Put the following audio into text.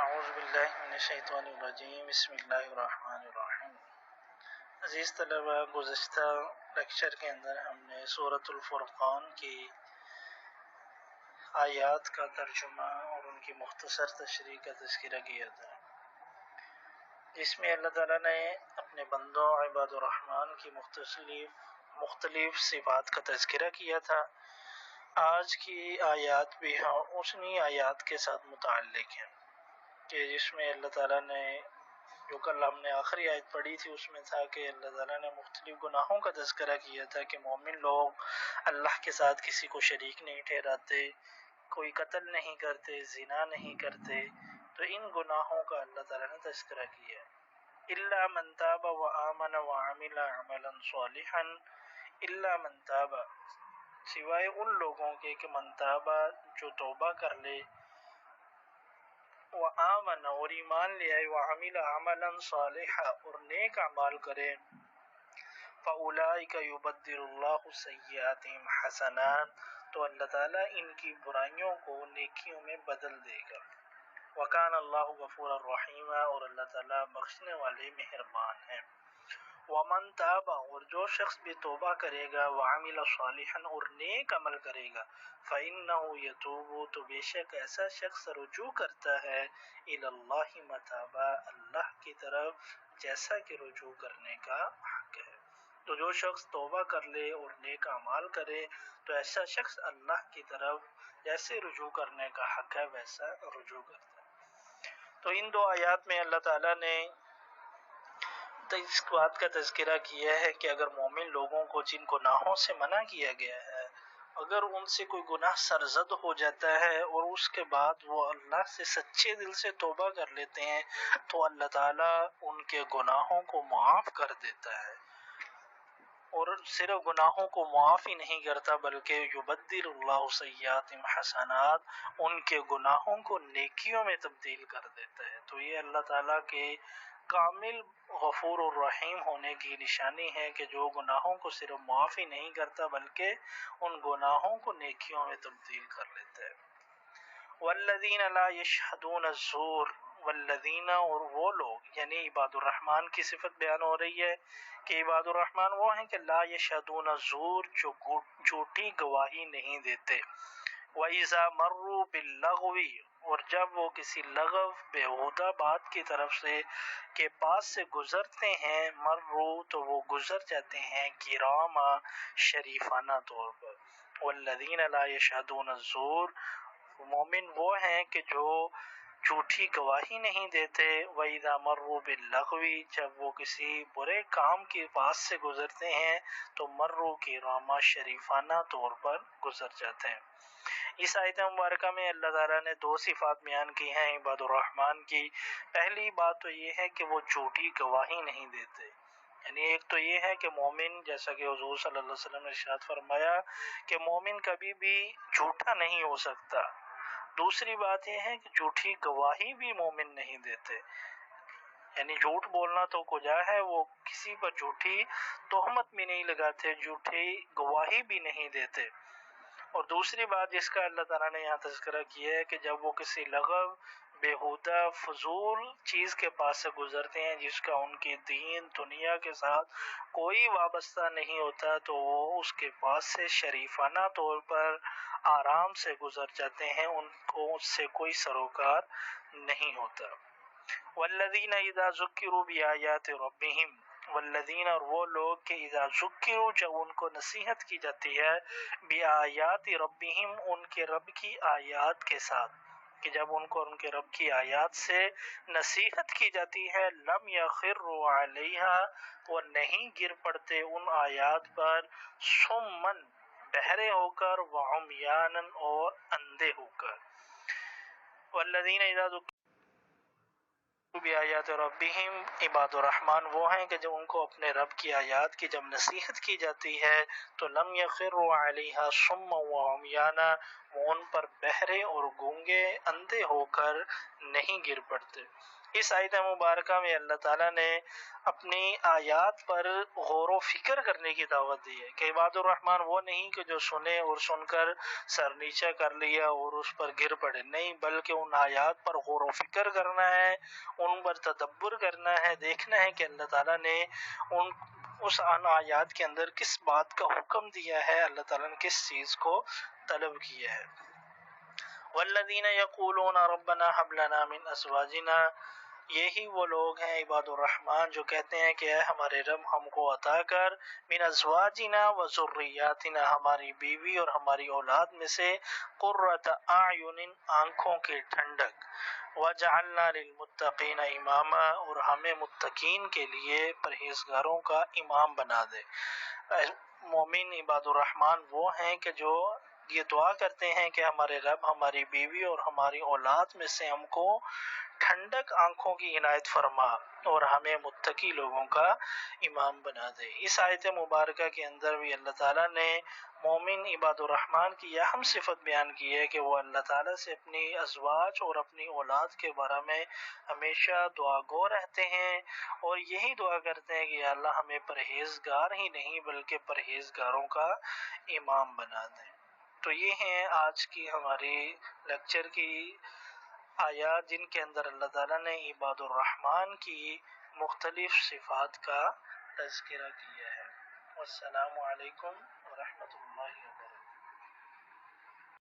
اعوذ باللہ من الشیطان الرجیم بسم اللہ الرحمن الرحیم۔ عزیز طلبہ، گزشتہ لیکچر کے اندر ہم نے سورۃ الفرقان کی آیات کا ترجمہ اور ان کی مختصر تشریح کا تذکرہ کیا تھا، جس میں اللہ تعالیٰ نے اپنے بندوں عباد الرحمن کی مختلف صفات کا تذکرہ کیا تھا۔ آج کی آیات بھی انہی آیات کے ساتھ متعلق ہیں کہ جس میں اللہ تعالیٰ نے جو کل ہم نے آخری آیت پڑھی تھی اس میں تھا کہ اللہ تعالیٰ نے مختلف گناہوں کا تذکرہ کیا تھا کہ مومن لوگ اللہ کے ساتھ کسی کو شریک نہیں ٹھہراتے، کوئی قتل نہیں کرتے، زنا نہیں کرتے، تو ان گناہوں کا اللہ تعالیٰ نے تذکرہ کیا ہے۔ الا من تاب وآمن وعمل عملا صالحا، الا من تاب، سوائے ان لوگوں کے کہ من تاب، جو توبہ کر لے، وآمن، اور ایمان لے آئے، وعمل عملا صالحا، اور نیک اعمال کرے، فاولئک یبدل اللہ سیئاتہم حسنات، تو اللہ تعالیٰ ان کی برائیوں کو نیکیوں میں بدل دے گا۔ وکان اللہ غفورا رحیما، اور اللہ تعالیٰ بخشنے والے مہربان ہیں۔ ومن تاب، اور جو شخص بھی توبہ کرے گا، وعمل صالحا، اور نیک عمل کرے گا، فإنہ یتوب، تو بے شک ایسا شخص رجوع کرتا ہے، الی اللہ متابا، اللہ کی طرف جیسا کہ رجوع کرنے کا حق ہے۔ تو جو شخص توبہ کر لے اور نیک اعمال کرے تو ایسا شخص اللہ کی طرف جیسے رجوع کرنے کا حق ہے ویسا رجوع کرتا ہے۔ تو ان دو آیات میں اللہ تعالیٰ نے اس بات کا تذکرہ کیا ہے کہ اگر مومن لوگوں کو جن گناہوں سے منع کیا گیا ہے، اگر ان سے کوئی گناہ سرزد ہو جاتا ہے اور اس کے بعد وہ اللہ سے سچے دل سے توبہ کر لیتے ہیں تو اللہ تعالیٰ ان کے گناہوں کو معاف کر دیتا ہے، اور صرف گناہوں کو معاف ہی نہیں کرتا بلکہ یبدل اللہ سیئاتہم حسنات، ان کے گناہوں کو نیکیوں میں تبدیل کر دیتا ہے۔ تو یہ اللہ تعالیٰ کے کامل غفور الرحیم ہونے کی نشانی ہے کہ جو گناہوں کو صرف معاف ہی نہیں کرتا بلکہ ان گناہوں کو نیکیوں میں تبدیل کر لیتا ہے۔ والذین لا یشہدون الزور، والذین، اور وہ لوگ، یعنی عباد الرحمن کی صفت بیان ہو رہی ہے کہ عباد الرحمن وہ ہیں کہ لا یشہدون الزور، جو جھوٹی گواہی نہیں دیتے، وَإِذَا مَرُّوا بِاللَّغْوِ، اور جب وہ کسی لغو بیہودہ بات کی طرف سے کے پاس سے گزرتے ہیں، مرو، تو وہ گزر جاتے ہیں، کراما، شریفانہ طور پر۔ والذین لا یشہدون الزور، مومن وہ ہیں کہ جو جھوٹی گواہی نہیں دیتے، وَإِذَا مَرُّوا بِاللَّغْوِ، جب وہ کسی برے کام کے پاس سے گزرتے ہیں تو مرو کراما، شریفانہ طور پر گزر جاتے ہیں۔ اس آیت مبارکہ میں اللہ تعالیٰ نے دو صفات بیان کی ہیں عباد الرحمن کی۔ پہلی بات تو یہ ہے کہ وہ جھوٹی گواہی نہیں دیتے، یعنی ایک تو یہ ہے کہ مومن، جیسا کہ حضور صلی اللہ علیہ وسلم نے ارشاد فرمایا کہ مومن کبھی بھی جھوٹا نہیں ہو سکتا۔ دوسری بات یہ ہے کہ جھوٹی گواہی بھی مومن نہیں دیتے، یعنی جھوٹ بولنا تو کجا ہے، وہ کسی پر جھوٹی تہمت بھی نہیں لگاتے، جھوٹی گواہی بھی نہیں دیتے۔ اور دوسری بات جس کا اللہ تعالیٰ نے یہاں تذکرہ کیا ہے کہ جب وہ کسی لغو، بیہودہ، فضول چیز کے پاس سے گزرتے ہیں جس کا ان کی دین دنیا کے ساتھ کوئی وابستہ نہیں ہوتا تو وہ اس کے پاس سے شریفانہ طور پر آرام سے گزر جاتے ہیں، ان کو اس سے کوئی سروکار نہیں ہوتا۔ والذین اذا ذکروا بآیات ربہم، والذین، اور وہ لوگ کہ اذا ذکروا، جب ان کو نصیحت کی جاتی ہے، بآیات ربہم، ان کے رب کی آیات کے ساتھ، کہ جب ان کو ان کے رب کی آیات سے نصیحت کی جاتی ہے، لم یخروا علیہا، وہ نہیں گر پڑتے ان آیات پر، صماً، بہرے ہو کر، وعمیانا، اور اندھے ہو کر۔ والذین اذا ذکروا بآیات ربہم، عباد الرحمن وہ ہیں کہ جب ان کو اپنے رب کی آیات کی جب نصیحت کی جاتی ہے تو لم یخروا علیہا صما وعمیانا، وہ ان پر بہرے اور گونگے، اندھے ہو کر نہیں گر پڑتے۔ اس آیت مبارکہ میں اللہ تعالیٰ نے اپنی آیات پر غور و فکر کرنے کی دعوت دی ہے کہ عباد الرحمن وہ نہیں کہ جو سنے اور سن کر سر نیچا کر لیا اور اس پر گر پڑے، نہیں، بلکہ ان آیات پر غور و فکر کرنا ہے، ان پر تدبر کرنا ہے، دیکھنا ہے کہ اللہ تعالیٰ نے اس آیات کے اندر کس بات کا حکم دیا ہے، اللہ تعالیٰ نے کس چیز کو طلب کیا ہے۔ والذین یقولون ربنا هب لنا من ازواجنا، یہی وہ لوگ ہیں عباد الرحمن جو کہتے ہیں کہ اے ہمارے رب ہم کو عطا کر من ازواجنا و ذریاتنا، ہماری بیوی اور ہماری اولاد میں سے قرۃ اعین، آنکھوں کی ٹھنڈک، وجعلنا للمتقین اماما، اور ہمیں متقین کے لیے پرہیزگاروں کا امام بنا دے۔ مومن عباد الرحمن وہ ہیں کہ جو یہ دعا کرتے ہیں کہ ہمارے رب ہماری بیوی اور ہماری اولاد میں سے ہم کو ٹھنڈک آنکھوں کی عنایت فرما اور ہمیں متقی لوگوں کا امام بنا دے۔ اس آیت مبارکہ کے اندر بھی اللہ تعالیٰ نے مومن عباد الرحمن کی یہ اہم صفت بیان کی ہے کہ وہ اللہ تعالیٰ سے اپنی ازواج اور اپنی اولاد کے بارے میں ہمیشہ دعا گو رہتے ہیں اور یہی دعا کرتے ہیں کہ یا اللہ ہمیں پرہیزگار ہی نہیں بلکہ پرہیزگاروں کا امام بنا دیں۔ تو یہ ہیں آج کی ہماری لیکچر کی آیات جن کے اندر اللہ تعالیٰ نے عباد الرحمن کی مختلف صفات کا تذکرہ کیا ہے۔ والسلام علیکم ورحمۃ اللہ وبرکاتہ۔